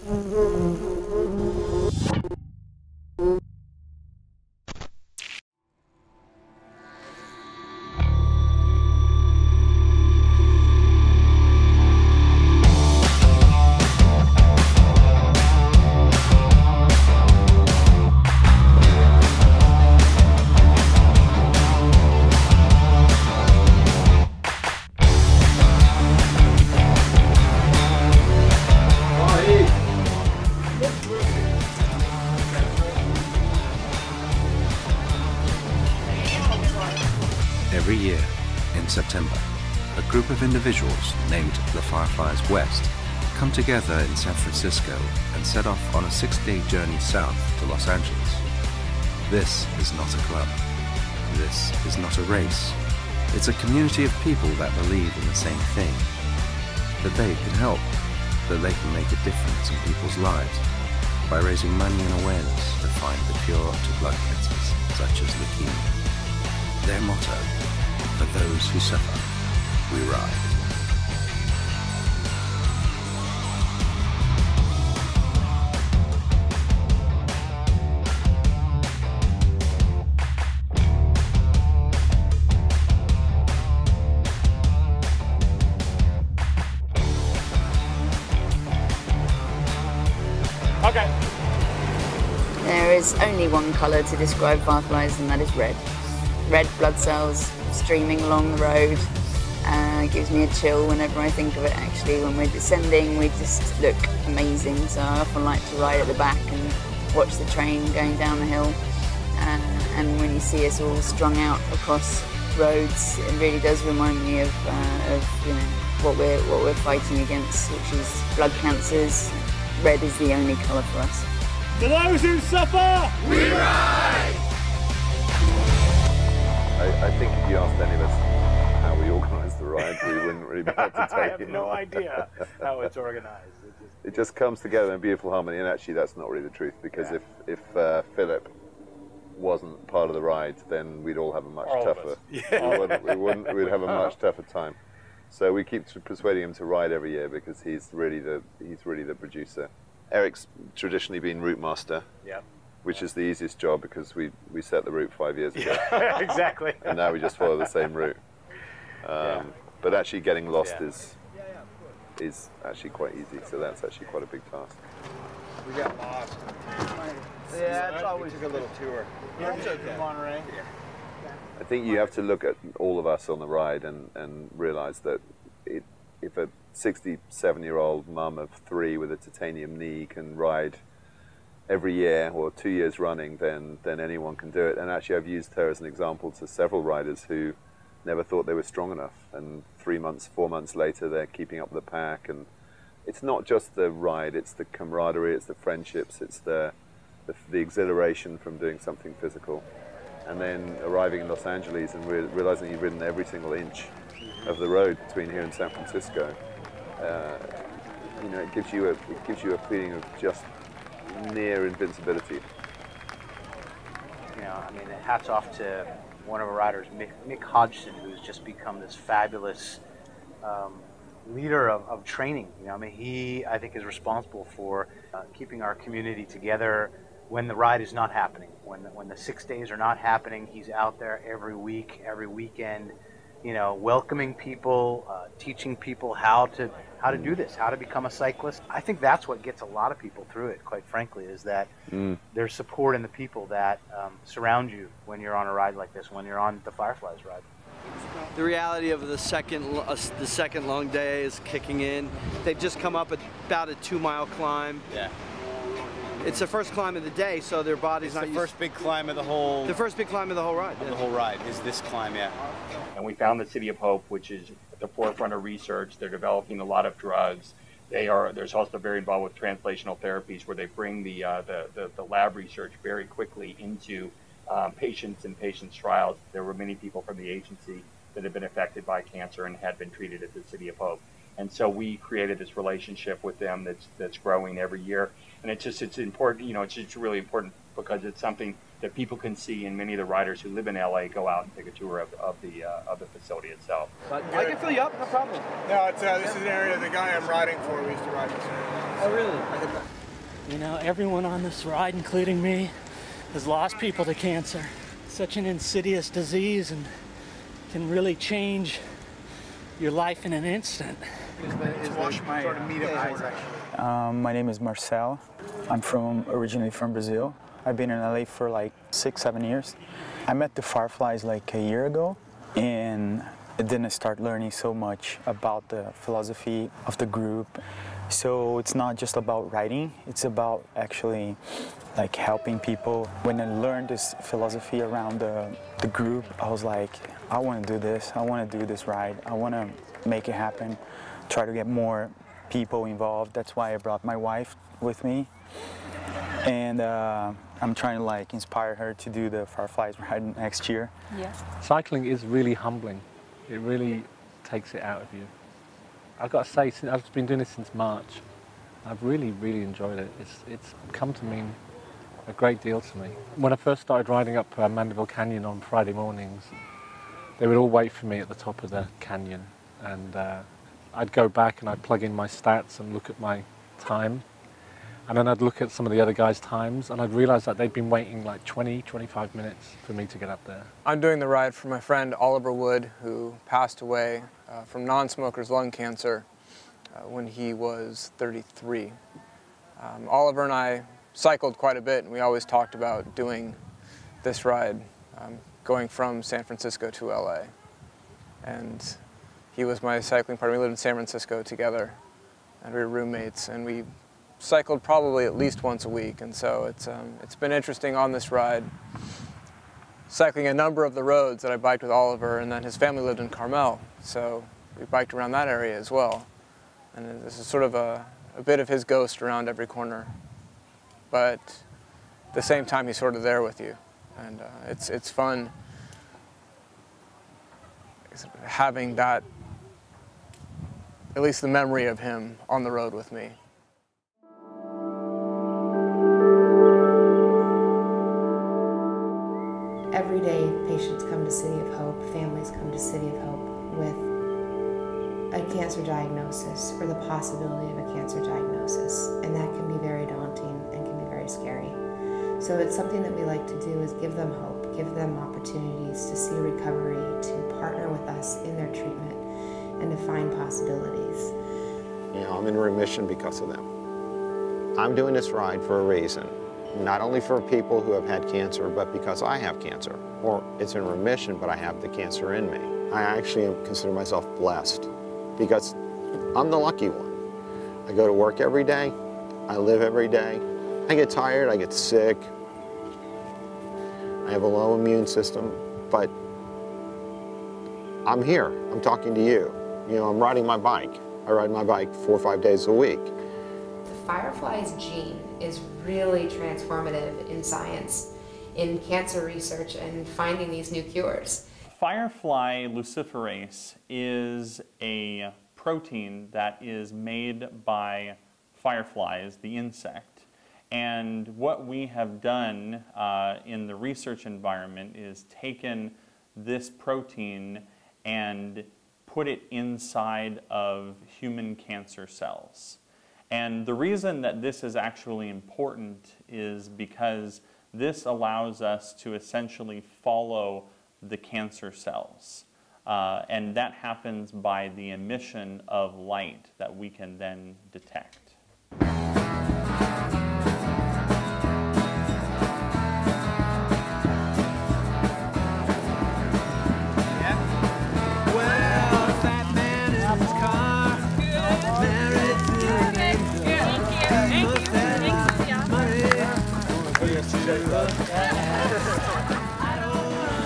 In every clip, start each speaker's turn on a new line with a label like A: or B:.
A: Every year, in September, a group of individuals named the Fireflies West come together in San Francisco and set off on a 6-day journey south to Los Angeles. This is not a club. This is not a race. It's a community of people that believe in the same thing. That they can help, that they can make a difference in people's lives by raising money and awareness to find the cure to blood cancers such as leukemia. Their motto, for those who suffer, we ride.
B: Okay.
C: There is only one colour to describe fireflies, and that is red. Red blood cells streaming along the road. It gives me a chill whenever I think of it. Actually, when we're descending, we just look amazing. So I often like to ride at the back and watch the train going down the hill. And when you see us all strung out across roads, it really does remind me of you know, what we're fighting against, which is blood cancers. Red is the only colour for us.
B: For those who suffer,
D: We ride!
E: I think if you asked any of us how we organise the ride, we wouldn't really be able to
B: I
E: take
B: have
E: it.
B: no idea how it's organized.
E: It just comes together in beautiful harmony, and actually that's not really the truth, because if Philip wasn't part of the ride, then we'd all have a much tougher. Yeah. We'd have a much tougher time. So we keep persuading him to ride every year because he's really the producer. Eric's traditionally been route master.
B: Yeah.
E: Which is the easiest job because we set the route 5 years ago.
B: Yeah, exactly.
E: And now we just follow the same route. But actually getting lost is actually quite easy, so that's actually quite a big task.
D: We got lost.
F: Yeah, it's always
D: a little tour.
F: Yeah, it's okay.
D: Monterey.
E: I think you have to look at all of us on the ride and realize that if a 67-year-old mum of 3 with a titanium knee can ride every year or 2 years running, then anyone can do it. And actually I've used her as an example to several riders who never thought they were strong enough, and 3 months, 4 months later they're keeping up the pack. And it's not just the ride, it's the camaraderie, it's the friendships, it's the exhilaration from doing something physical. And then arriving in Los Angeles and realizing you've ridden every single inch of the road between here and San Francisco. You know, it gives you a feeling of just near invincibility.
F: You know, I mean, hats off to one of our riders, Mick Hodgson, who's just become this fabulous leader of training. You know, I mean, he, I think, is responsible for keeping our community together when the ride is not happening. When the 6 days are not happening, he's out there every week, every weekend, you know, welcoming people, teaching people how to do this, how to become a cyclist. I think that's what gets a lot of people through it, quite frankly, is that there's support in the people that surround you when you're on a ride like this, when you're on the Fireflies ride.
G: The reality of the second long day is kicking in. They've just come up about a 2-mile climb.
D: Yeah.
G: It's the first climb of the day, so their body's not
D: the first big climb of the whole...
G: The first big climb of the whole ride.
D: The whole ride is this climb, yeah.
H: And we found the City of Hope, which is at the forefront of research. They're developing a lot of drugs. They're also very involved with translational therapies, where they bring the lab research very quickly into patients and patients' trials. There were many people from the agency that had been affected by cancer and had been treated at the City of Hope. And so we created this relationship with them that's growing every year. And it's important, you know, it's just really important because it's something that people can see, and many of the riders who live in LA go out and take a tour of the facility itself.
G: But I can fill you up, no problem.
B: No, this is an area the guy I'm riding for. We used to ride this area.
G: Oh, really?
I: You know, everyone on this ride, including me, has lost people to cancer. Such an insidious disease and can really change your life in an instant.
J: My name is Marcel. I'm originally from Brazil. I've been in LA for like 6-7 years. I met the Fireflies like a year ago, and then I started learning so much about the philosophy of the group. So it's not just about writing, it's about actually like helping people. When I learned this philosophy around the group, I was like, I want to do this, I want to do this ride, I want to make it happen, try to get more people involved. That's why I brought my wife with me. And I'm trying to like inspire her to do the Fireflies ride next year.
K: Yeah.
L: Cycling is really humbling. It really takes it out of you. I've got to say, I've been doing this since March. I've really, really enjoyed it. It's come to mean a great deal to me. When I first started riding up Mandeville Canyon on Friday mornings, they would all wait for me at the top of the canyon, and I'd go back and I'd plug in my stats and look at my time, and then I'd look at some of the other guys' times, and I'd realize that they'd been waiting like 20-25 minutes for me to get up there.
K: I'm doing the ride for my friend Oliver Wood, who passed away from non-smoker's lung cancer when he was 33. Oliver and I cycled quite a bit, and we always talked about doing this ride, going from San Francisco to LA. And he was my cycling partner. We lived in San Francisco together, and we were roommates, and we cycled probably at least once a week. And so it's been interesting on this ride, cycling a number of the roads that I biked with Oliver, and then his family lived in Carmel, so we biked around that area as well. And this is sort of a bit of his ghost around every corner, but at the same time he's sort of there with you, and it's fun having that, at least the memory of him on the road with me.
M: Every day, patients come to City of Hope, families come to City of Hope with a cancer diagnosis or the possibility of a cancer diagnosis, and that can be very daunting and can be very scary. So it's something that we like to do is give them hope, give them opportunities to see recovery, to partner with us in their treatment, and to find possibilities.
N: You know, I'm in remission because of them. I'm doing this ride for a reason. Not only for people who have had cancer, but because I have cancer. Or it's in remission, but I have the cancer in me. I actually consider myself blessed because I'm the lucky one. I go to work every day. I live every day. I get tired, I get sick. I have a low immune system, but I'm here. I'm talking to you. You know, I'm riding my bike. I ride my bike 4 or 5 days a week.
M: The Fireflies gene is really transformative in science, in cancer research, and finding these new cures.
O: Firefly luciferase is a protein that is made by fireflies, the insect. And what we have done in the research environment is taken this protein and put it inside of human cancer cells. And the reason that this is actually important is because this allows us to essentially follow the cancer cells. And that happens by the emission of light that we can then detect.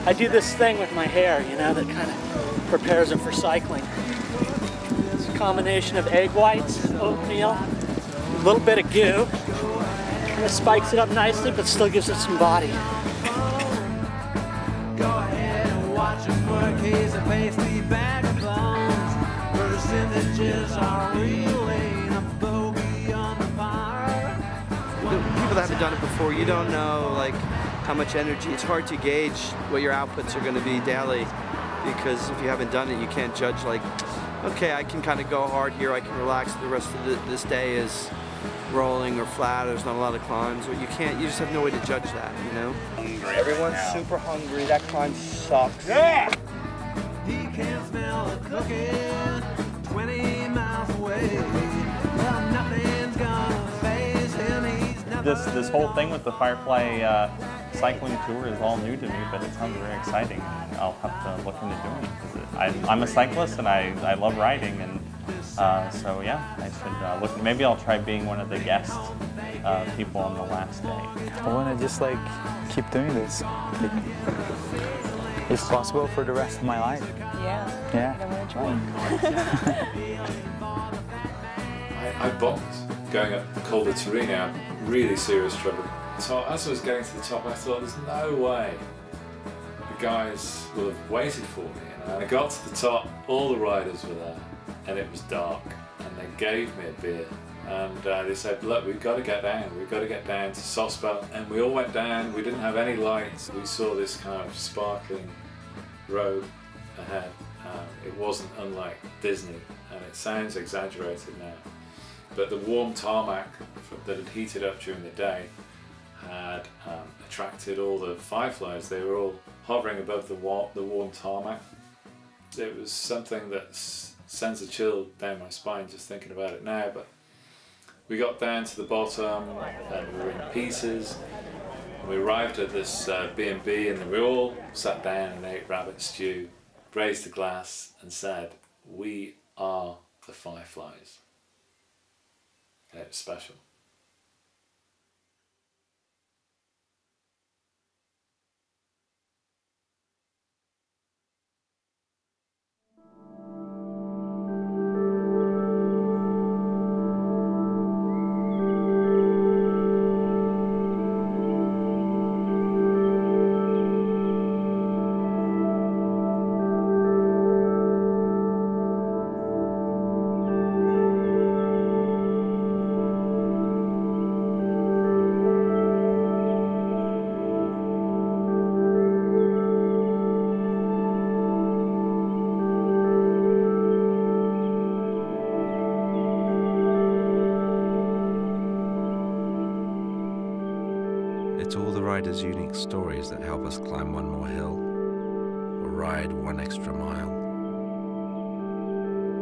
I: I do this thing with my hair, you know, that kind of prepares it for cycling. It's a combination of egg whites, oatmeal, a little bit of goo. Kind of spikes it up nicely, but still gives it some body.
P: Go ahead and watch him work. He's a pasty bag of bones. Percentages are reeling a bogey on the bar.
G: People that haven't done it before, you don't know like how much energy. It's hard to gauge what your outputs are going to be daily, because if you haven't done it, you can't judge like, okay, I can kind of go hard here, I can relax, the rest of this day is rolling or flat, there's not a lot of climbs, or you just have no way to judge that, you know? Everyone's super hungry, that climb sucks.
P: Yeah! He can smell a cooking 20 miles away. Well, nothing's gonna faze him, he's never...
O: This whole thing with the Firefly cycling tour is all new to me, but it sounds very exciting. I'll have to look into doing it. I'm a cyclist and I love riding, and so yeah, I should look. Maybe I'll try being one of the guest people on the last day.
J: I want to just like keep doing this, like, if possible, for the rest of my life.
Q: Yeah.
J: Yeah.
Q: I don't want to try.
R: I bombed going up the Col de Torino, really serious trouble. So as I was getting to the top, I thought, there's no way the guys will have waited for me. And I got to the top, all the riders were there, and it was dark, and they gave me a beer. And they said, look, we've got to get down to Sospel. And we all went down, we didn't have any lights. We saw this kind of sparkling road ahead. It wasn't unlike Disney, and it sounds exaggerated now. But the warm tarmac that had heated up during the day had attracted all the fireflies. They were all hovering above the warm tarmac. It was something that sends a chill down my spine just thinking about it now. But we got down to the bottom and we were in pieces. And we arrived at this B&B, and we all sat down and ate rabbit stew, raised a glass and said, "We are the Fireflies." And it was special.
A: It's all the riders' unique stories that help us climb one more hill or ride one extra mile.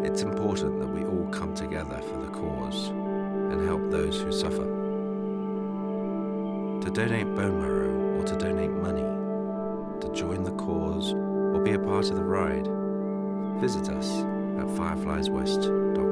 A: It's important that we all come together for the cause and help those who suffer. To donate bone marrow or to donate money, to join the cause or be a part of the ride, visit us at fireflieswest.com.